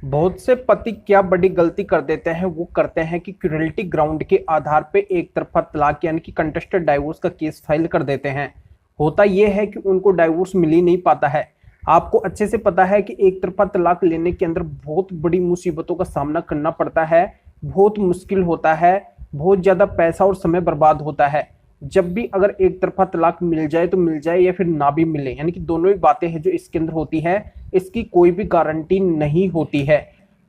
बहुत से पति क्या बड़ी गलती कर देते हैं, वो करते हैं कि क्यूरलिटी ग्राउंड के आधार पे एक तरफा तलाक यानी कि कंटेस्टेड डाइवोर्स का केस फाइल कर देते हैं। होता यह है कि उनको डाइवोर्स मिल ही नहीं पाता है। आपको अच्छे से पता है कि एक तरफा तलाक लेने के अंदर बहुत बड़ी मुसीबतों का सामना करना पड़ता है, बहुत मुश्किल होता है, बहुत ज़्यादा पैसा और समय बर्बाद होता है। जब भी अगर एक तरफा तलाक मिल जाए तो मिल जाए या फिर ना भी मिले, यानी कि दोनों ही बातें हैं जो इसके अंदर होती है, इसकी कोई भी गारंटी नहीं होती है।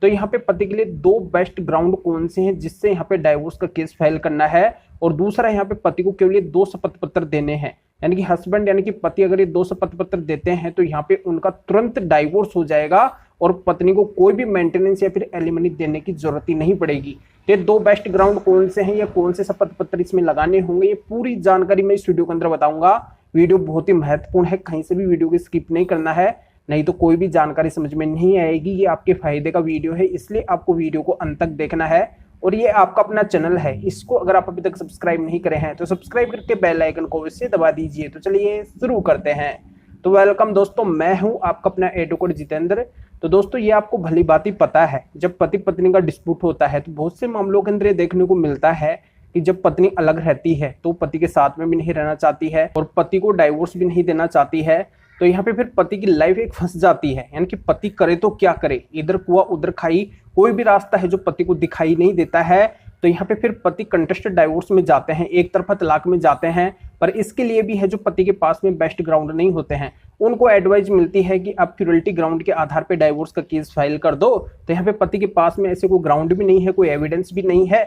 तो यहाँ पे पति के लिए दो बेस्ट ग्राउंड कौन से हैं जिससे यहाँ पे डाइवोर्स का केस फाइल करना है, और दूसरा यहाँ पे पति को केवल दो शपथ पत्र देने हैं, यानी कि हस्बैंड यानी कि पति अगर ये दो शपथ पत्र देते हैं तो यहाँ पे उनका तुरंत डाइवोर्स हो जाएगा और पत्नी को कोई भी मेंटेनेंस या फिर एलिमनी देने की जरूरत ही नहीं पड़ेगी। ये दो बेस्ट ग्राउंड कौन से हैं या कौन से शपथ पत्र इसमें लगाने होंगे, ये पूरी जानकारी मैं इस वीडियो के अंदर बताऊंगा। वीडियो बहुत ही महत्वपूर्ण है, कहीं से भी वीडियो को स्किप नहीं करना है, नहीं तो कोई भी जानकारी समझ में नहीं आएगी। ये आपके फायदे का वीडियो है, इसलिए आपको वीडियो को अंत तक देखना है। और ये आपका अपना चैनल है, इसको अगर आप अभी तक सब्सक्राइब नहीं करे हैं तो सब्सक्राइब करके बेल आइकन को इससे दबा दीजिए। तो चलिए शुरू करते हैं। तो वेलकम दोस्तों, मैं हूं आपका अपना एडवोकेट जितेंद्र। तो दोस्तों, ये आपको भली बात ही पता है, जब पति पत्नी का डिस्प्यूट होता है तो बहुत से मामलों के अंदर ये देखने को मिलता है कि जब पत्नी अलग रहती है तो पति के साथ में भी नहीं रहना चाहती है और पति को डाइवोर्स भी नहीं देना चाहती है। तो यहाँ पे फिर पति की लाइफ एक फंस जाती है, यानी कि पति करे तो क्या करे, इधर कुआं उधर खाई, कोई भी रास्ता है जो पति को दिखाई नहीं देता है। तो यहाँ पे फिर पति कंटेस्टेड डाइवोर्स में जाते हैं, एक तरफा तलाक में जाते हैं। पर इसके लिए भी है जो पति के पास में बेस्ट ग्राउंड नहीं होते हैं, उनको एडवाइस मिलती है कि आप क्यूरलिटी ग्राउंड के आधार पे डाइवोर्स का केस फाइल कर दो। तो यहाँ पे पति के पास में ऐसे कोई ग्राउंड भी नहीं है, कोई एविडेंस भी नहीं है,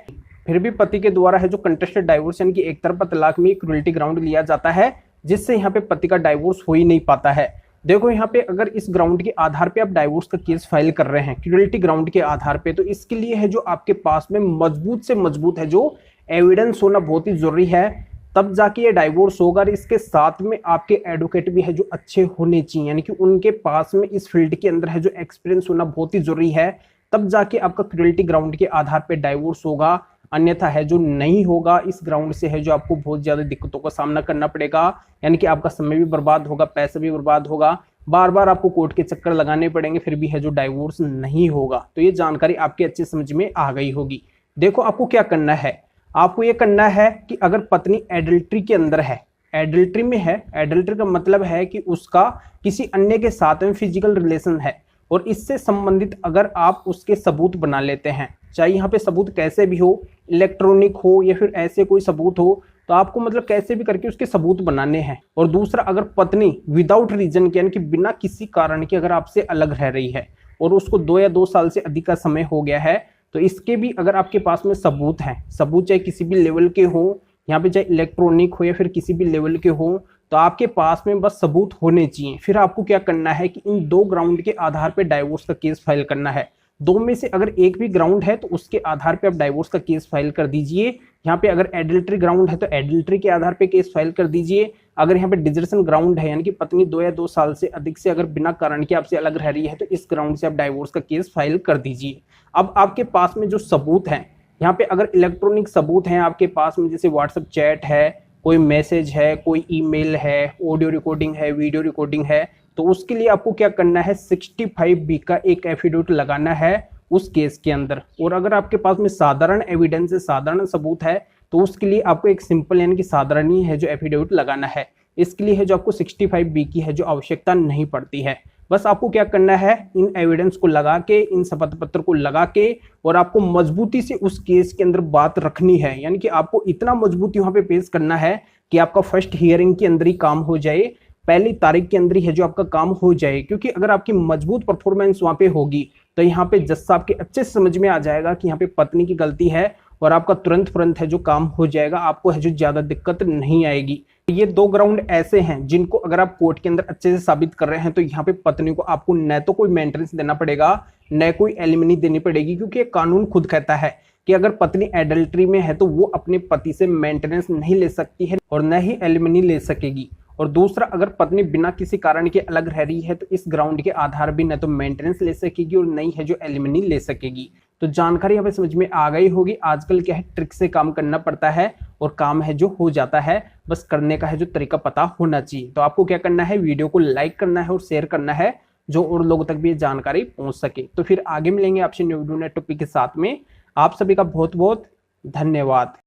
फिर भी पति के द्वारा है जो कंटेस्टेड डाइवोर्स यानी कि एक तरफा तलाक में क्यूरलिटी ग्राउंड लिया जाता है, जिससे यहाँ पे पति का डाइवोर्स हो ही नहीं पाता है। देखो यहाँ पे अगर इस ग्राउंड के आधार पे आप डाइवोर्स का केस फाइल कर रहे हैं क्यूरलिटी ग्राउंड के आधार पे, तो इसके लिए है जो आपके पास में मजबूत से मजबूत है जो एविडेंस होना बहुत ही जरूरी है, तब जाके ये डाइवोर्स होगा। और इसके साथ में आपके एडवोकेट भी है जो अच्छे होने चाहिए, यानी कि उनके पास में इस फील्ड के अंदर है जो एक्सपीरियंस होना बहुत ही जरूरी है, तब जाके आपका क्यूरलिटी ग्राउंड के आधार पे डाइवोर्स होगा। अन्यथा है जो नहीं होगा, इस ग्राउंड से है जो आपको बहुत ज्यादा दिक्कतों का सामना करना पड़ेगा, यानी कि आपका समय भी बर्बाद होगा, पैसा भी बर्बाद होगा, बार बार आपको कोर्ट के चक्कर लगाने पड़ेंगे, फिर भी है जो डाइवोर्स नहीं होगा। तो ये जानकारी आपके अच्छे समझ में आ गई होगी। देखो आपको क्या करना है, आपको ये करना है कि अगर पत्नी एडल्ट्री के अंदर है, एडल्ट्री में है, एडल्ट्री का मतलब है कि उसका किसी अन्य के साथ में फिजिकल रिलेशन है, और इससे संबंधित अगर आप उसके सबूत बना लेते हैं, चाहे यहाँ पे सबूत कैसे भी हो, इलेक्ट्रॉनिक हो या फिर ऐसे कोई सबूत हो, तो आपको मतलब कैसे भी करके उसके सबूत बनाने हैं। और दूसरा, अगर पत्नी विदाउट रीजन के यानी कि बिना किसी कारण के अगर आपसे अलग रह रही है और उसको 2 या 2 साल से अधिक का समय हो गया है, तो इसके भी अगर आपके पास में सबूत हैं, सबूत चाहे किसी भी लेवल के हो, यहाँ पे चाहे इलेक्ट्रॉनिक हो या फिर किसी भी लेवल के हो, तो आपके पास में बस सबूत होने चाहिए। फिर आपको क्या करना है कि इन दो ग्राउंड के आधार पे डाइवोर्स का केस फाइल करना है। दो में से अगर एक भी ग्राउंड है तो उसके आधार पे आप डाइवोर्स का केस फाइल कर दीजिए। यहाँ पे अगर एडल्ट्री ग्राउंड है तो एडल्ट्री के आधार पे केस फाइल कर दीजिए। अगर यहाँ पे डिजर्शन ग्राउंड है, यानी कि पत्नी 2 या 2 साल से अधिक से अगर बिना कारण के आपसे अलग रह रही है, तो इस ग्राउंड से आप डाइवोर्स का केस फाइल कर दीजिए। अब आपके पास में जो सबूत हैं, यहाँ पे अगर इलेक्ट्रॉनिक सबूत हैं आपके पास में, जैसे व्हाट्सएप चैट है, कोई मैसेज है, कोई ईमेल है, ऑडियो रिकॉर्डिंग है, वीडियो रिकॉर्डिंग है, तो उसके लिए आपको क्या करना है, 65B का एक एफिडेविट लगाना है उस केस के अंदर। और अगर आपके पास में साधारण एविडेंस है, साधारण सबूत है, तो उसके लिए आपको एक सिंपल यानी कि साधारण ही है जो एफिडेविट लगाना है। इसके लिए है जो आपको 65B की है जो आवश्यकता नहीं पड़ती है। बस आपको क्या करना है, इन एविडेंस को लगा के, इन शपथ पत्र को लगा के, और आपको मजबूती से उस केस के अंदर बात रखनी है, यानी कि आपको इतना मजबूती वहां पे पेश करना है कि आपका फर्स्ट हियरिंग के अंदर ही काम हो जाए, पहली तारीख के अंदर ही है जो आपका काम हो जाए। क्योंकि अगर आपकी मजबूत परफॉर्मेंस वहां पे होगी तो यहाँ पे जज साहब के अच्छे से समझ में आ जाएगा कि यहाँ पे पत्नी की गलती है, और आपका तुरंत है जो काम हो जाएगा, आपको है जो ज्यादा दिक्कत नहीं आएगी। ये दो ग्राउंड ऐसे हैं जिनको अगर आप कोर्ट के अंदर अच्छे से साबित कर रहे हैं, तो यहाँ पे पत्नी को आपको न तो कोई मेंटेनेंस देना पड़ेगा, न कोई एलिमनी देनी पड़ेगी। क्योंकि कानून खुद कहता है कि अगर पत्नी एडल्ट्री में है तो वो अपने पति से मेंटेनेंस नहीं ले सकती है और न ही एलिमनी ले सकेगी। और दूसरा, अगर पत्नी बिना किसी कारण के अलग रह रही है तो इस ग्राउंड के आधार भी न तो मेंटेनेंस ले सकेगी और नहीं है जो एलिमनी ले सकेगी। तो जानकारी हमें समझ में आ गई होगी। आजकल क्या है, ट्रिक से काम करना पड़ता है और काम है जो हो जाता है, बस करने का है जो तरीका पता होना चाहिए। तो आपको क्या करना है, वीडियो को लाइक करना है और शेयर करना है, जो और लोगों तक भी ये जानकारी पहुंच सके। तो फिर आगे मिलेंगे आपसे न्यू वीडियो नए टॉपिक के साथ में। आप सभी का बहुत बहुत धन्यवाद।